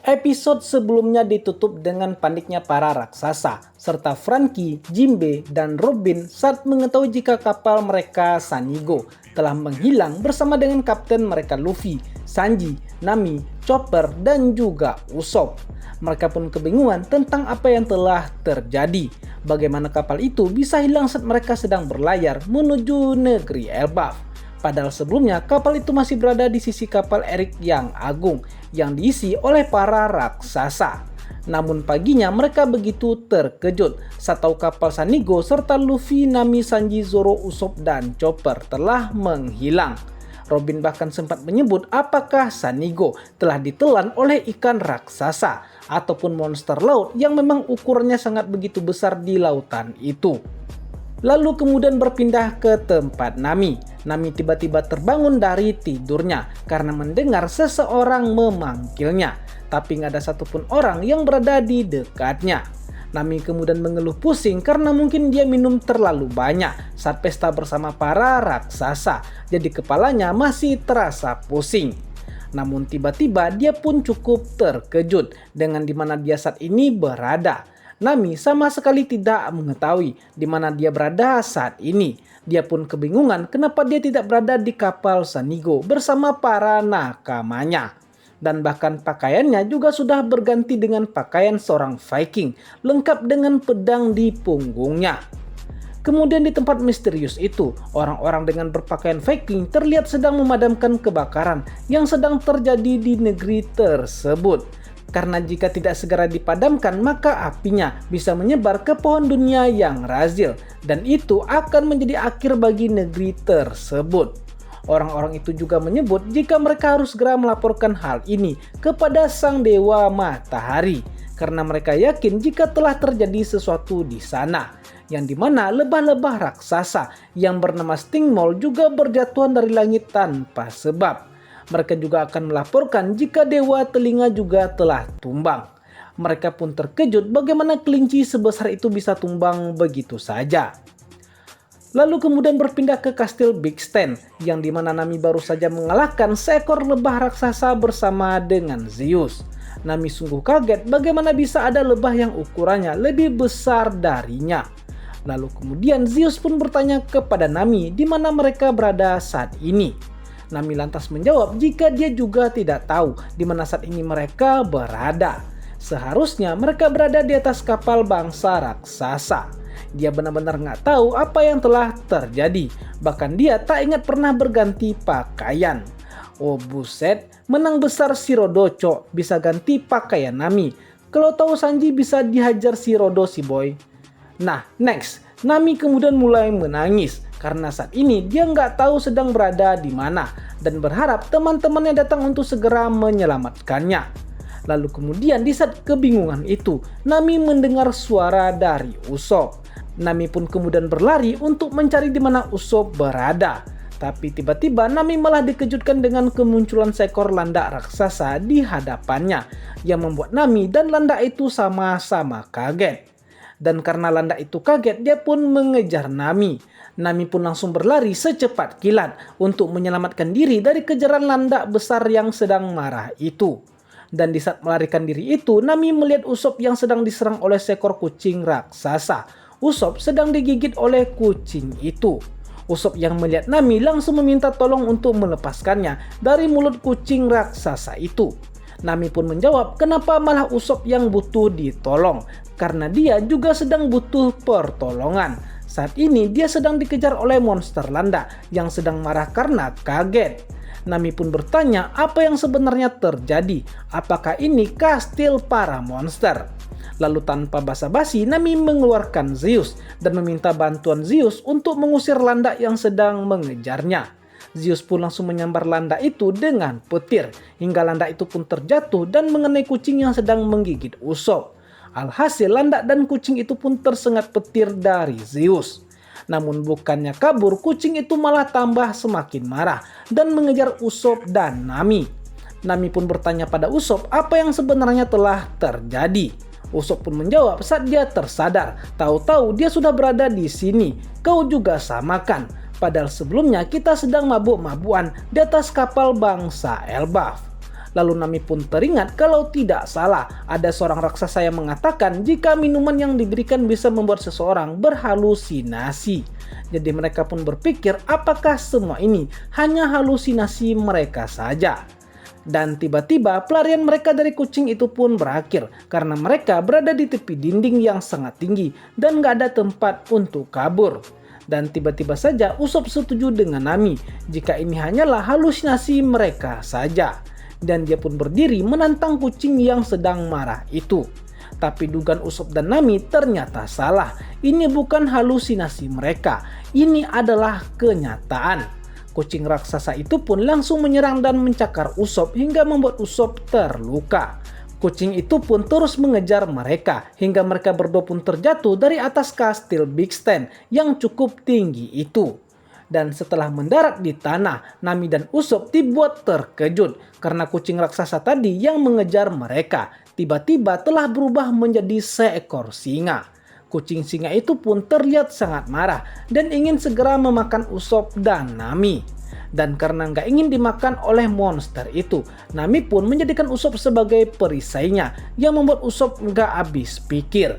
Episode sebelumnya ditutup dengan paniknya para raksasa, serta Franky, Jinbe, dan Robin saat mengetahui jika kapal mereka Sanigo telah menghilang bersama dengan kapten mereka Luffy, Sanji, Nami, Chopper, dan juga Usopp. Mereka pun kebingungan tentang apa yang telah terjadi. Bagaimana kapal itu bisa hilang saat mereka sedang berlayar menuju negeri Elbaf. Padahal sebelumnya kapal itu masih berada di sisi kapal Eric yang agung yang diisi oleh para raksasa. Namun paginya mereka begitu terkejut saat tahu kapal Sanigo serta Luffy, Nami, Sanji, Zoro, Usopp, dan Chopper telah menghilang. Robin bahkan sempat menyebut apakah Sanigo telah ditelan oleh ikan raksasa ataupun monster laut yang memang ukurannya sangat begitu besar di lautan itu. Lalu kemudian berpindah ke tempat Nami. Nami tiba-tiba terbangun dari tidurnya karena mendengar seseorang memanggilnya. Tapi nggak ada satupun orang yang berada di dekatnya. Nami kemudian mengeluh pusing karena mungkin dia minum terlalu banyak saat pesta bersama para raksasa. Jadi kepalanya masih terasa pusing. Namun tiba-tiba dia pun cukup terkejut dengan dimana dia saat ini berada. Nami sama sekali tidak mengetahui di mana dia berada saat ini. Dia pun kebingungan kenapa dia tidak berada di kapal Sanigo bersama para nakamanya. Dan bahkan pakaiannya juga sudah berganti dengan pakaian seorang Viking, lengkap dengan pedang di punggungnya. Kemudian di tempat misterius itu, orang-orang dengan berpakaian Viking terlihat sedang memadamkan kebakaran yang sedang terjadi di negeri tersebut. Karena jika tidak segera dipadamkan, maka apinya bisa menyebar ke pohon dunia yang razil. Dan itu akan menjadi akhir bagi negeri tersebut. Orang-orang itu juga menyebut jika mereka harus segera melaporkan hal ini kepada sang dewa matahari. Karena mereka yakin jika telah terjadi sesuatu di sana. Yang dimana lebah-lebah raksasa yang bernama Stingmole juga berjatuhan dari langit tanpa sebab. Mereka juga akan melaporkan jika dewa telinga juga telah tumbang. Mereka pun terkejut bagaimana kelinci sebesar itu bisa tumbang begitu saja. Lalu kemudian berpindah ke kastil Big Stan yang dimana Nami baru saja mengalahkan seekor lebah raksasa bersama dengan Zeus. Nami sungguh kaget bagaimana bisa ada lebah yang ukurannya lebih besar darinya. Lalu kemudian Zeus pun bertanya kepada Nami di mana mereka berada saat ini. Nami lantas menjawab jika dia juga tidak tahu di mana saat ini mereka berada. Seharusnya mereka berada di atas kapal bangsa raksasa. Dia benar-benar nggak tahu apa yang telah terjadi. Bahkan dia tak ingat pernah berganti pakaian. Oh buset, menang besar si Rodoco bisa ganti pakaian Nami. Kalau tahu Sanji bisa dihajar si Rodo si boy. Nah next, Nami kemudian mulai menangis. Karena saat ini dia nggak tahu sedang berada di mana dan berharap teman-temannya datang untuk segera menyelamatkannya. Lalu kemudian di saat kebingungan itu, Nami mendengar suara dari Usopp. Nami pun kemudian berlari untuk mencari di mana Usopp berada. Tapi tiba-tiba Nami malah dikejutkan dengan kemunculan seekor landak raksasa di hadapannya yang membuat Nami dan landak itu sama-sama kaget. Dan karena landak itu kaget, dia pun mengejar Nami. Nami pun langsung berlari secepat kilat untuk menyelamatkan diri dari kejaran landak besar yang sedang marah itu. Dan di saat melarikan diri itu, Nami melihat Usopp yang sedang diserang oleh seekor kucing raksasa. Usopp sedang digigit oleh kucing itu. Usopp yang melihat Nami langsung meminta tolong untuk melepaskannya dari mulut kucing raksasa itu. Nami pun menjawab kenapa malah Usopp yang butuh ditolong. Karena dia juga sedang butuh pertolongan. Saat ini dia sedang dikejar oleh monster landak yang sedang marah karena kaget. Nami pun bertanya apa yang sebenarnya terjadi. Apakah ini kastil para monster? Lalu tanpa basa-basi Nami mengeluarkan Zeus dan meminta bantuan Zeus untuk mengusir landak yang sedang mengejarnya. Zeus pun langsung menyambar landak itu dengan petir hingga landak itu pun terjatuh dan mengenai kucing yang sedang menggigit Usopp. Alhasil landak dan kucing itu pun tersengat petir dari Zeus. Namun bukannya kabur, kucing itu malah tambah semakin marah dan mengejar Usopp dan Nami. Nami pun bertanya pada Usopp apa yang sebenarnya telah terjadi. Usopp pun menjawab saat dia tersadar, tahu-tahu dia sudah berada di sini. Kau juga sama kan? Padahal sebelumnya kita sedang mabuk-mabuan di atas kapal bangsa Elbaf. Lalu Nami pun teringat kalau tidak salah ada seorang raksasa yang mengatakan jika minuman yang diberikan bisa membuat seseorang berhalusinasi. Jadi mereka pun berpikir apakah semua ini hanya halusinasi mereka saja. Dan tiba-tiba pelarian mereka dari kucing itu pun berakhir karena mereka berada di tepi dinding yang sangat tinggi dan gak ada tempat untuk kabur. Dan tiba-tiba saja Usopp setuju dengan Nami jika ini hanyalah halusinasi mereka saja. Dan dia pun berdiri menantang kucing yang sedang marah itu. Tapi dugaan Usopp dan Nami ternyata salah. Ini bukan halusinasi mereka, ini adalah kenyataan. Kucing raksasa itu pun langsung menyerang dan mencakar Usopp hingga membuat Usopp terluka. Kucing itu pun terus mengejar mereka hingga mereka berdua pun terjatuh dari atas kastil Big Stan yang cukup tinggi itu. Dan setelah mendarat di tanah, Nami dan Usopp dibuat terkejut karena kucing raksasa tadi yang mengejar mereka tiba-tiba telah berubah menjadi seekor singa. Kucing singa itu pun terlihat sangat marah dan ingin segera memakan Usopp dan Nami. Dan karena nggak ingin dimakan oleh monster itu, Nami pun menjadikan Usopp sebagai perisainya yang membuat Usopp nggak habis pikir.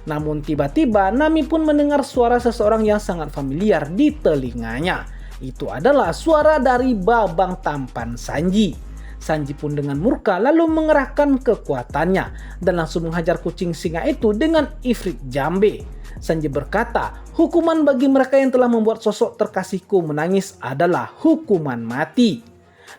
Namun tiba-tiba Nami pun mendengar suara seseorang yang sangat familiar di telinganya. Itu adalah suara dari Babang Tampan Sanji. Sanji pun dengan murka lalu mengerahkan kekuatannya dan langsung menghajar kucing singa itu dengan Ifrit Jambe. Sanji berkata, hukuman bagi mereka yang telah membuat sosok terkasihku menangis adalah hukuman mati.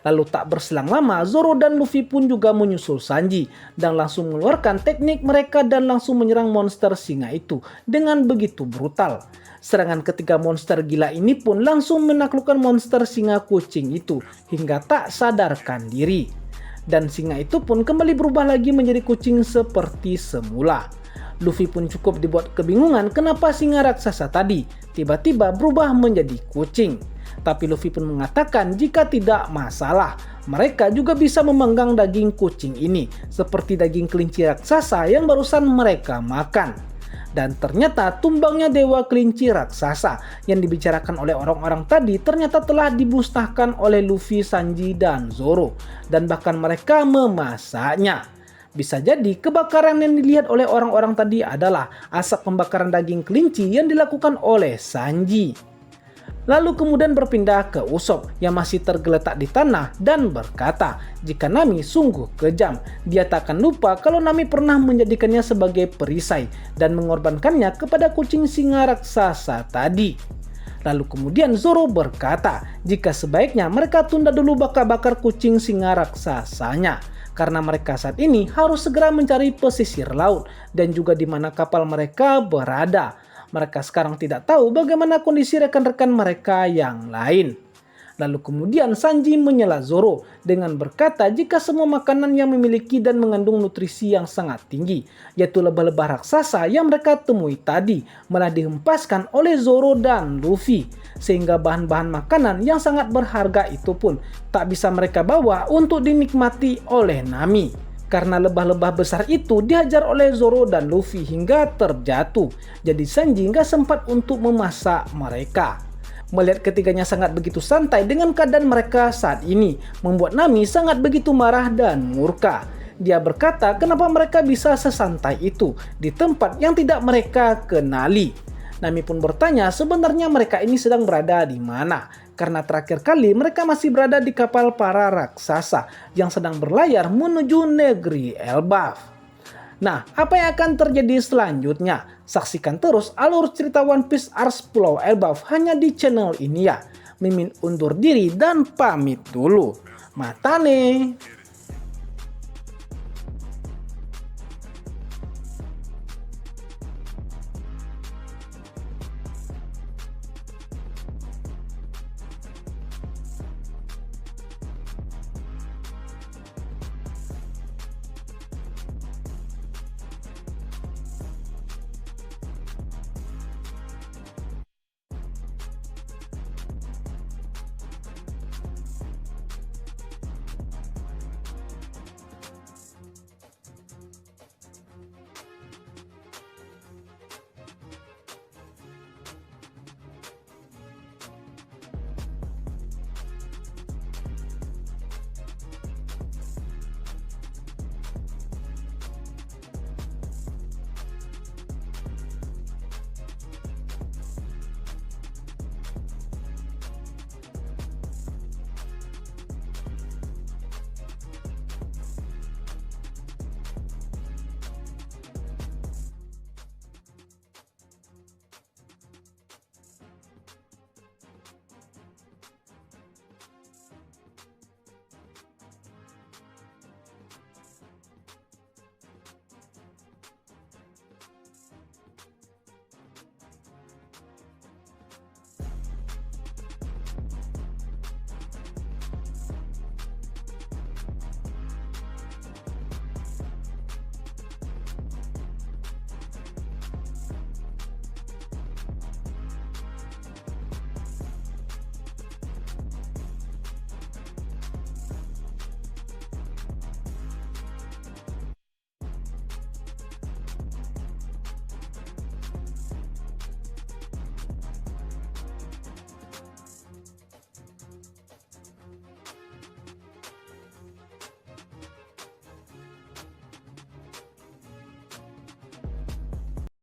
Lalu tak berselang lama Zoro dan Luffy pun juga menyusul Sanji dan langsung mengeluarkan teknik mereka dan langsung menyerang monster singa itu dengan begitu brutal. Serangan ketiga monster gila ini pun langsung menaklukkan monster singa kucing itu hingga tak sadarkan diri. Dan singa itu pun kembali berubah lagi menjadi kucing seperti semula. Luffy pun cukup dibuat kebingungan kenapa singa raksasa tadi tiba-tiba berubah menjadi kucing. Tapi Luffy pun mengatakan jika tidak masalah, mereka juga bisa memanggang daging kucing ini seperti daging kelinci raksasa yang barusan mereka makan. Dan ternyata tumbangnya dewa kelinci raksasa yang dibicarakan oleh orang-orang tadi ternyata telah dimusnahkan oleh Luffy, Sanji, dan Zoro. Dan bahkan mereka memasaknya. Bisa jadi kebakaran yang dilihat oleh orang-orang tadi adalah asap pembakaran daging kelinci yang dilakukan oleh Sanji. Lalu kemudian berpindah ke Usopp yang masih tergeletak di tanah dan berkata jika Nami sungguh kejam. Dia tak akan lupa kalau Nami pernah menjadikannya sebagai perisai dan mengorbankannya kepada kucing singa raksasa tadi. Lalu kemudian Zoro berkata jika sebaiknya mereka tunda dulu bakar-bakar kucing singa raksasanya. Karena mereka saat ini harus segera mencari pesisir laut dan juga di mana kapal mereka berada. Mereka sekarang tidak tahu bagaimana kondisi rekan-rekan mereka yang lain. Lalu kemudian Sanji menyela Zoro dengan berkata jika semua makanan yang memiliki dan mengandung nutrisi yang sangat tinggi, yaitu lebah-lebah raksasa yang mereka temui tadi, malah dihempaskan oleh Zoro dan Luffy. Sehingga bahan-bahan makanan yang sangat berharga itu pun tak bisa mereka bawa untuk dinikmati oleh Nami. Karena lebah-lebah besar itu dihajar oleh Zoro dan Luffy hingga terjatuh. Jadi Sanji nggak sempat untuk memasak mereka. Melihat ketiganya sangat begitu santai dengan keadaan mereka saat ini, membuat Nami sangat begitu marah dan murka. Dia berkata kenapa mereka bisa sesantai itu di tempat yang tidak mereka kenali. Nami pun bertanya sebenarnya mereka ini sedang berada di mana. Karena terakhir kali mereka masih berada di kapal para raksasa yang sedang berlayar menuju negeri Elbaf. Nah, apa yang akan terjadi selanjutnya? Saksikan terus alur cerita One Piece Ars Pulau Elbaf hanya di channel ini ya. Mimin undur diri dan pamit dulu. Matane!